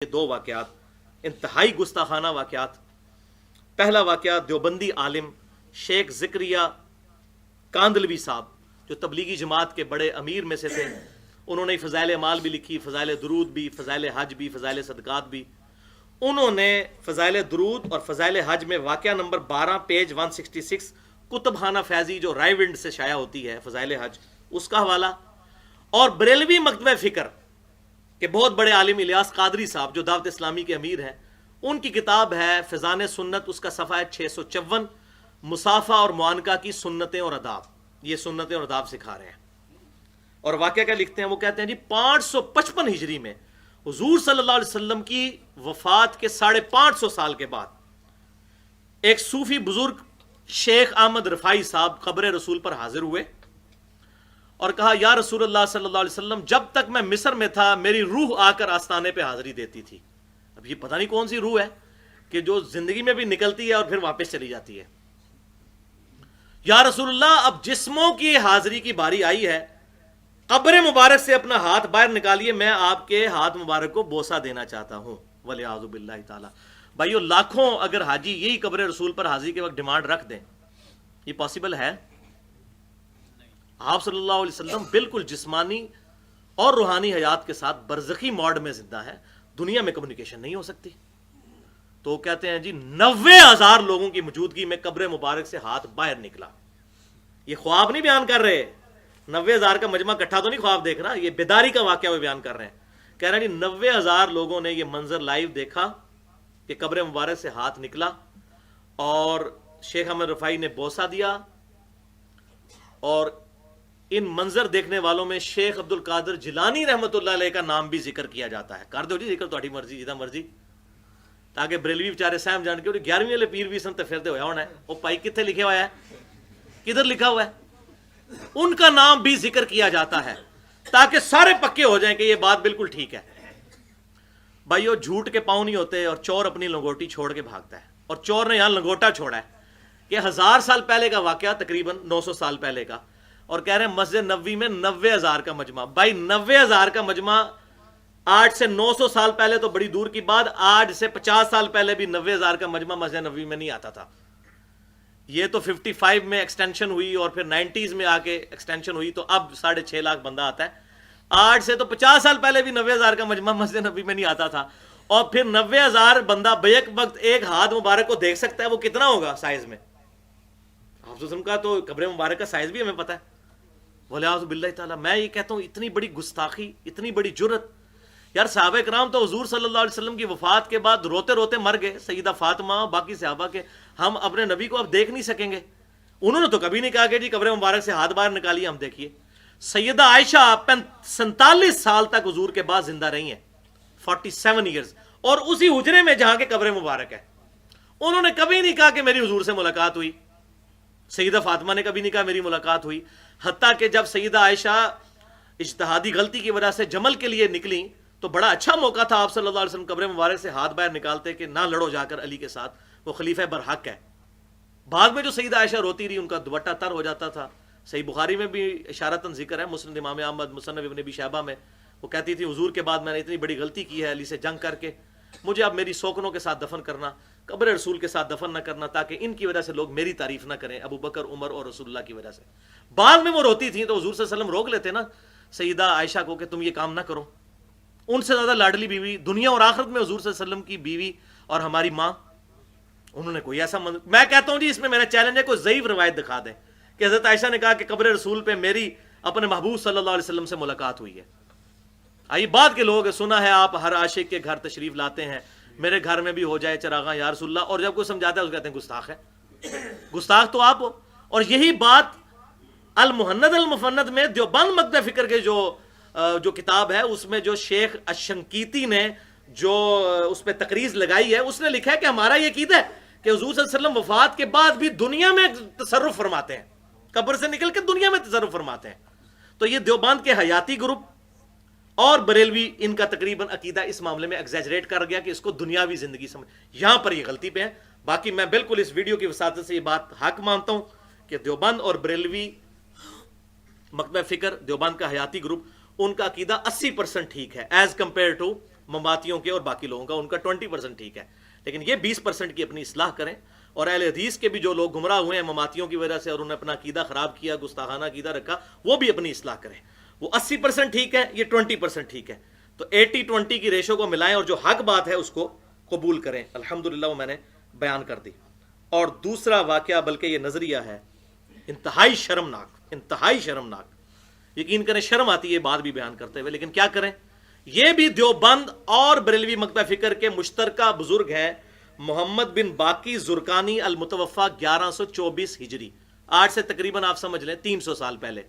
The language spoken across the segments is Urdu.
یہ دو واقعات انتہائی گستاخانہ واقعات. پہلا واقعہ دیوبندی عالم شیخ زکریا کاندلوی صاحب جو تبلیغی جماعت کے بڑے امیر میں سے تھے. انہوں نے فضائل اعمال بھی لکھی، فضائل درود بھی، فضائل حج بھی، فضائل صدقات بھی. انہوں نے فضائل درود اور فضائل حج میں واقعہ نمبر 12 پیج 166 کتب خانہ فیضی جو رائے ونڈ سے شائع ہوتی ہے فضائل حج اس کا حوالہ، اور بریلوی مکتبہ فکر کہ بہت بڑے عالم الیاس قادری صاحب جو دعوت اسلامی کے امیر ہیں، ان کی کتاب ہے فیضان سنت، اس کا صفحہ ہے 654 مصافہ اور معانقہ کی سنتیں اور آداب. یہ سنتیں اور آداب سکھا رہے ہیں. اور واقعہ کیا لکھتے ہیں؟ وہ کہتے ہیں جی 555 ہجری میں حضور صلی اللہ علیہ وسلم کی وفات کے 550 سال کے بعد ایک صوفی بزرگ شیخ احمد رفاعی صاحب قبر رسول پر حاضر ہوئے اور کہا یا رسول اللہ صلی اللہ علیہ وسلم، جب تک میں مصر میں تھا میری روح آ کر آستانے پہ حاضری دیتی تھی. اب یہ پتہ نہیں کون سی روح ہے کہ جو زندگی میں بھی نکلتی ہے اور پھر واپس چلی جاتی ہے. یا رسول اللہ اب جسموں کی حاضری کی باری آئی ہے، قبر مبارک سے اپنا ہاتھ باہر نکالیے، میں آپ کے ہاتھ مبارک کو بوسہ دینا چاہتا ہوں. ولیعوذ باللہ تعالی. بھائیو لاکھوں اگر حاجی یہی قبر رسول پر حاضری کے وقت ڈیمانڈ رکھ دیں، یہ پاسبل ہے؟ آپ صلی اللہ علیہ وسلم بالکل جسمانی اور روحانی حیات کے ساتھ برزخی موڈ میں زندہ ہے، دنیا میں کمیونیکیشن نہیں ہو سکتی. تو کہتے ہیں جی 90,000 لوگوں کی موجودگی میں قبر مبارک سے ہاتھ باہر نکلا. یہ خواب نہیں بیان کر رہے، 90,000 کا مجمع اکٹھا تو نہیں خواب دیکھ رہا، یہ بیداری کا واقعہ وہ بیان کر رہے ہیں. کہہ رہے ہیں جی 90,000 لوگوں نے یہ منظر لائیو دیکھا کہ قبر مبارک سے ہاتھ نکلا اور شیخ احمد رفاعی نے بوسہ دیا. اور ان منظر دیکھنے والوں میں شیخ عبد القادر جیلانی رحمۃ اللہ علیہ کا نام بھی ذکر کیا جاتا ہے. کر دو جی ذکر تہاڈی مرضی جدا مرضی، تاکہ بریلوی بیچارے سہم جان کے 11ویں والے پیر بھی سن تے پھردے ہویا ہونا ہے. وہ پائی کتنے لکھے ہوا ہے، کدھر لکھا ہوا ہے؟ ان کا نام بھی ذکر کیا جاتا ہے تاکہ سارے پکے ہو جائیں کہ یہ بات بالکل ٹھیک ہے. بھائیو جھوٹ کے پاؤں نہیں ہوتے اور چور اپنی لنگوٹی چھوڑ کے بھاگتا ہے. اور چور نے یہاں لنگوٹا چھوڑا ہے کہ 1000 سال پہلے کا واقعہ، تقریباً 900 سال پہلے کا، اور کہہ رہے ہیں مسجد نبوی میں 90,000 کا مجمع. بھائی 90,000 کا مجمع آج سے 900 سال پہلے تو بڑی دور کی بات، آج سے 50 سال پہلے بھی 90,000 کا مجمع مسجد نبوی میں نہیں آتا تھا. یہ تو 55 میں ایکسٹینشن ہوئی اور پھر 90s میں آ کے ایکسٹینشن ہوئی تو اب 6.5 لاکھ بندہ آتا ہے. آج سے تو 50 سال پہلے بھی 90,000 کا مجمع مسجد نبوی میں نہیں آتا تھا. اور پھر 90,000 بندہ بیک وقت ایک ہاتھ مبارک کو دیکھ سکتا ہے، وہ کتنا ہوگا سائز میں؟ حافظ کا تو قبر مبارک کا سائز بھی ہمیں پتہ ہے. ولیعوذ باللہ تعالی. میں یہ کہتا ہوں اتنی بڑی گستاخی، اتنی بڑی جرت. یار صحابہ کرام تو حضور صلی اللہ علیہ وسلم کی وفات کے بعد روتے روتے مر گئے، سیدہ فاطمہ باقی صحابہ کے. ہم اپنے نبی کو اب دیکھ نہیں سکیں گے. انہوں نے تو کبھی نہیں کہا کہ جی قبر مبارک سے ہاتھ باہر نکالیے ہم دیکھیے. سیدہ عائشہ 47 سال تک حضور کے بعد زندہ رہی ہیں، 47 ایئرز، اور اسی حجرے میں جہاں کے قبر مبارک ہے. انہوں نے کبھی نہیں کہا کہ میری حضور سے ملاقات ہوئی. سیدہ فاطمہ نے کبھی نہیں کہا میری ملاقات ہوئی. حتیٰ کہ جب سیدہ عائشہ اجتہادی غلطی کی وجہ سے جمل کے لیے نکلی تو بڑا اچھا موقع تھا، آپ صلی اللہ علیہ وسلم قبر مبارک سے ہاتھ باہر نکالتے کہ نہ لڑو جا کر علی کے ساتھ، وہ خلیفہ برحق ہے. بعد میں جو سیدہ عائشہ روتی رہی، ان کا دوپٹہ تر ہو جاتا تھا. صحیح بخاری میں بھی اشارتاً ذکر ہے، مسند امام احمد، مصنف ابن ابی شیبہ میں. وہ کہتی تھی حضور کے بعد میں نے اتنی بڑی غلطی کی ہے علی سے جنگ کر کے، مجھے اب میری سوکنوں کے ساتھ دفن کرنا، قبر رسول کے ساتھ دفن نہ کرنا، تاکہ ان کی وجہ سے لوگ میری تعریف نہ کریں، ابو بکر، عمر اور رسول اللہ کی وجہ سے. بعد میں وہ روتی تھیں تو حضور صلی اللہ علیہ وسلم روک لیتے نا سیدہ عائشہ کو کہ تم یہ کام نہ کرو. ان سے زیادہ لاڈلی بیوی دنیا اور آخرت میں حضور صلی اللہ علیہ وسلم کی بیوی اور ہماری ماں. انہوں نے کوئی ایسا میں کہتا ہوں جی اس میں میرا چیلنج ہے کوئی ضعیف روایت دکھا دیں کہ حضرت عائشہ نے کہا کہ قبر رسول پہ میری اپنے محبوب صلی اللہ علیہ وسلم سے ملاقات ہوئی ہے. آئی بات کے لوگ سنا ہے آپ ہر عاشق کے گھر تشریف لاتے ہیں، میرے گھر میں بھی ہو جائے چراغاں یا رسول اللہ، اور جب کوئی سمجھاتا ہے اس کو کہتے ہیں گستاخ ہے. گستاخ تو آپ ہو. اور یہی بات المہند المفند میں دیوبند مکتبہ فکر کے جو کتاب ہے اس میں جو شیخ الشنقیطی نے جو اس پہ تقریض لگائی ہے، اس نے لکھا ہے کہ ہمارا یہ عقیدہ ہے کہ حضور صلی اللہ علیہ وسلم وفات کے بعد بھی دنیا میں تصرف فرماتے ہیں، قبر سے نکل کے دنیا میں تصرف فرماتے ہیں. تو یہ دیوبند کے حیاتی گروپ اور بریلوی ان کا تقریباً عقیدہ اس معاملے میں ایگزیجریٹ کر گیا کہ اس کو دنیاوی زندگی سمجھ. یہاں پر یہ غلطی پہ ہے. باقی میں بالکل اس ویڈیو کی وساطت سے یہ بات حق مانتا ہوں کہ دیوبند اور بریلوی مکتبہ فکر، دیوبند کا حیاتی گروپ، ان کا عقیدہ 80% ٹھیک ہے ایز کمپیئر ٹو مماتیوں کے اور باقی لوگوں کا، ان کا 20% ٹھیک ہے، لیکن یہ 20% کی اپنی اصلاح کریں. اور اہل حدیث کے بھی جو لوگ گمراہ ہوئے ہیں مماتیوں کی وجہ سے اور انہوں نے اپنا عقیدہ خراب کیا، گستاخانہ عقیدہ رکھا، وہ بھی اپنی اصلاح کریں. وہ 80% ٹھیک ہے، یہ 20% ٹھیک ہے، تو 80-20 کی ریشو کو ملائیں اور جو حق بات ہے اس کو قبول کریں. الحمدللہ وہ میں نے بیان کر دی. اور دوسرا واقعہ، بلکہ یہ نظریہ ہے انتہائی شرمناک، یقین کریں شرم آتی ہے یہ بات بھی بیان کرتے ہوئے، لیکن کیا کریں. یہ بھی دیوبند اور بریلوی مکتبہ فکر کے مشترکہ بزرگ ہے محمد بن باقی زرقانی المتوفا 1124 ہجری، آج سے تقریباً آپ سمجھ لیں 300 سال پہلے.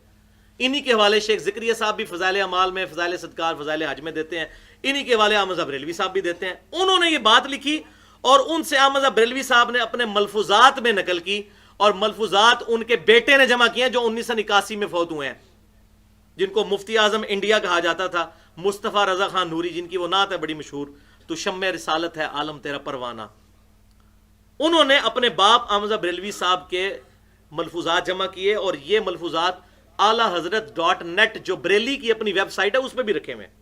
انہی کے حوالے شیخ ذکریہ صاحب بھی فضائل اعمال میں، فضائل صدقات، فضائل حج میں دیتے ہیں. انہی کے حوالے احمد بریلوی صاحب بھی دیتے ہیں. انہوں نے یہ بات لکھی اور ان سے احمد بریلوی صاحب نے اپنے ملفوظات میں نقل کی، اور ملفوظات ان کے بیٹے نے جمع کیے ہیں جو 1981 میں فوت ہوئے ہیں، جن کو مفتی اعظم انڈیا کہا جاتا تھا، مصطفیٰ رضا خان نوری، جن کی وہ نعت ہے بڑی مشہور، تو شمع رسالت ہے عالم تیرا پروانہ. انہوں نے اپنے باپ احمد بریلوی صاحب کے ملفوظات جمع کیے اور یہ ملفوظات اعلیٰ حضرت .net جو بریلی کی اپنی ویب سائٹ ہے اس پہ بھی رکھے ہوئے ہیں،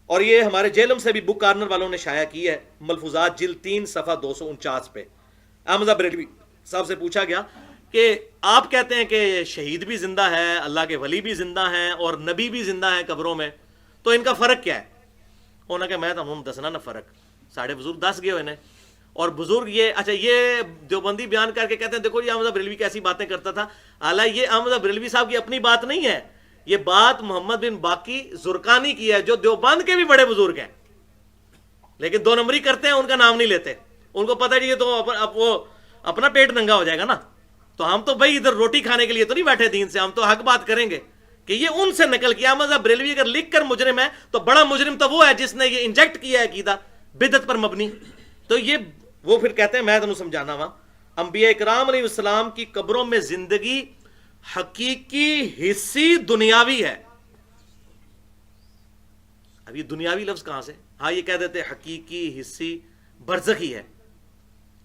اور یہ ہمارے جیلم سے بھی بک کارنر والوں نے شائع کی ہے. ملفوظات جلد 3 صفحہ 249 پہ. احمد بریلوی صاحب سے پوچھا گیا کہ آپ کہتے ہیں کہ شہید بھی زندہ ہے، اللہ کے ولی بھی زندہ ہیں اور نبی بھی زندہ ہیں قبروں میں، تو ان کا فرق کیا ہے؟ انہوں نے کہا میں تو دسنا نہ فرق، ساڑھے بزرگ دس گئے ہوئے نے. اور بزرگ یہ دیوبندی بیان کر کے کہتے ہیں دیکھو یہ احمد بریلوی کیسی باتیں کرتا تھا، حالانکہ یہ احمد بریلوی صاحب کی اپنی بات نہیں ہے، یہ بات محمد بن باقی زرقانی کی ہے جو دیوبند کے بھی بڑے بزرگ ہیں، لیکن 2 نمبری کرتے ہیں، ان کا نام نہیں لیتے. ان کو پتہ ہے یہ تو اب وہ اپنا پیٹ ننگا ہو جائے گا نا، تو ہم تو بھائی ادھر روٹی کھانے کے لیے تو نہیں بیٹھے دین سے، ہم تو حق بات کریں گے کہ یہ ان سے نقل کیا. احمد بریلوی اگر لکھ کر مجرم ہے تو بڑا مجرم تو وہ ہے جس نے یہ انجیکٹ کیا ہے عقیدہ بدعت پر مبنی. تو یہ وہ پھر کہتے ہیں، میں تمہیں سمجھانا وا، انبیاء اکرام علیہ السلام کی قبروں میں زندگی حقیقی حصی دنیاوی ہے. اب یہ دنیاوی لفظ کہاں سے؟ ہاں یہ کہہ دیتے حقیقی حصی برزخی ہے،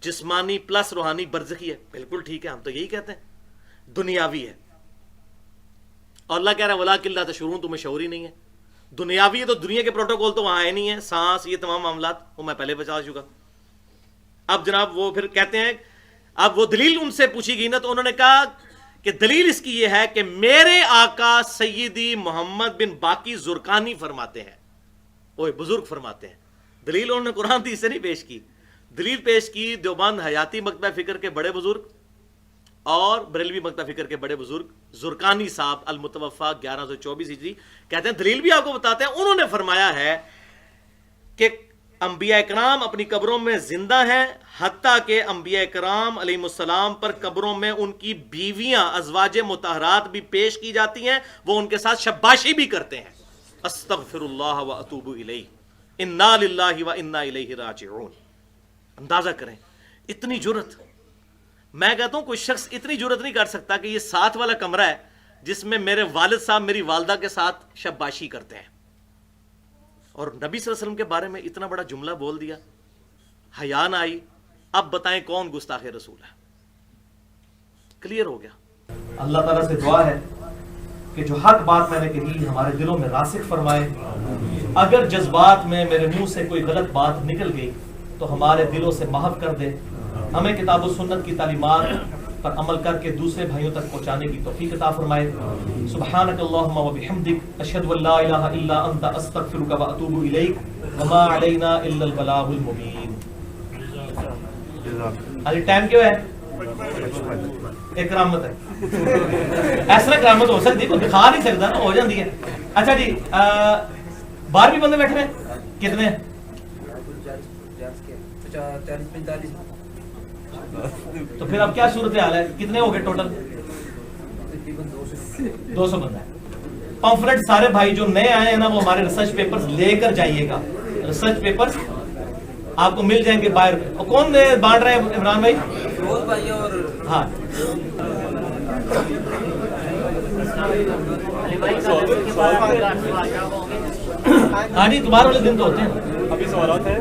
جسمانی پلس روحانی برزخی ہے. بالکل ٹھیک ہے، ہم تو یہی کہتے ہیں دنیاوی ہے. اور اللہ کہہ رہا ہے وَلَٰكِن لَا تَشْعُرُونَ، تمہیں شعور ہی نہیں ہے. دنیاوی ہے تو دنیا کے پروٹوکول تو وہاں آئے نہیں ہیں، سانس یہ تمام معاملات وہ میں پہلے بتا چکا. اب جناب وہ پھر کہتے ہیں، اب وہ دلیل ان سے پوچھی گئی نا، تو انہوں نے کہا کہ دلیل اس کی یہ ہے کہ میرے آقا سیدی محمد بن باقی زرقانی فرماتے ہیں، وہ بزرگ فرماتے ہیں. دلیل انہوں نے قرآن حدیث سے نہیں پیش کی، دلیل پیش کی دیوبند حیاتی مکتبہ فکر کے بڑے بزرگ اور بریلوی مکتبہ فکر کے بڑے بزرگ زرقانی صاحب المتوفا 1124 ہجری. کہتے ہیں دلیل بھی آپ کو بتاتے ہیں، انہوں نے فرمایا ہے کہ انبیاء اکرام اپنی قبروں میں زندہ ہیں، حتیٰ کہ انبیاء اکرام علیہ السلام پر قبروں میں ان کی بیویاں ازواج مطہرات بھی پیش کی جاتی ہیں، وہ ان کے ساتھ شباشی بھی کرتے ہیں. استغفر اللہ و اتوب الیہ، انا للہ و انا الیہ راجعون. اندازہ کریں اتنی جرت. میں کہتا ہوں کوئی شخص اتنی جرت نہیں کر سکتا کہ یہ 7 والا کمرہ ہے جس میں میرے والد صاحب میری والدہ کے ساتھ شباشی کرتے ہیں، اور نبی صلی اللہ علیہ وسلم کے بارے میں اتنا بڑا جملہ بول دیا، حیا نہ آئی. اب بتائیں کون گستاخ رسول ہے؟ کلیئر ہو گیا. اللہ تعالیٰ سے دعا ہے کہ جو حق بات میں نے کہی ہمارے دلوں میں راسخ فرمائے. اگر جذبات میں میرے منہ سے کوئی غلط بات نکل گئی تو ہمارے دلوں سے محو کر دے. ہمیں کتاب و سنت کی تعلیمات پر عمل کر کے دوسرے بھائیوں تک پہنچانے کی توفیق عطا فرمائے. سبحانک اللہم و بحمدک، اشہد ان لا الہ الا انت، استغفرک و اتوب الیک، وما علینا الا البلاغ المبین. ابھی ٹائم کیوں ہے؟ ایک کرامت ہے. ایسا کرامت ہو سکتی ہے، دکھا نہیں سکتا نا، ہو جاتی ہے. اچھا جی 12 بندے بیٹھ رہے ہیں، کتنے؟ 45. تو پھر اب کیا صورتحال ہے؟ کتنے ہو گئے ٹوٹل؟ 200 بندہ ہے. پمفلٹ سارے بھائی جو نئے آئے ہیں نا وہ ہمارے ریسرچ پیپرز لے کر جائیے گا. ریسرچ پیپرز آپ کو مل جائیں گے باہر. اور کون بانٹ رہے ہیں؟ عمران بھائی. ہاں ہاں جی، تمہارے والے دن تو ہوتے ہیں. ابھی سوالات ہیں.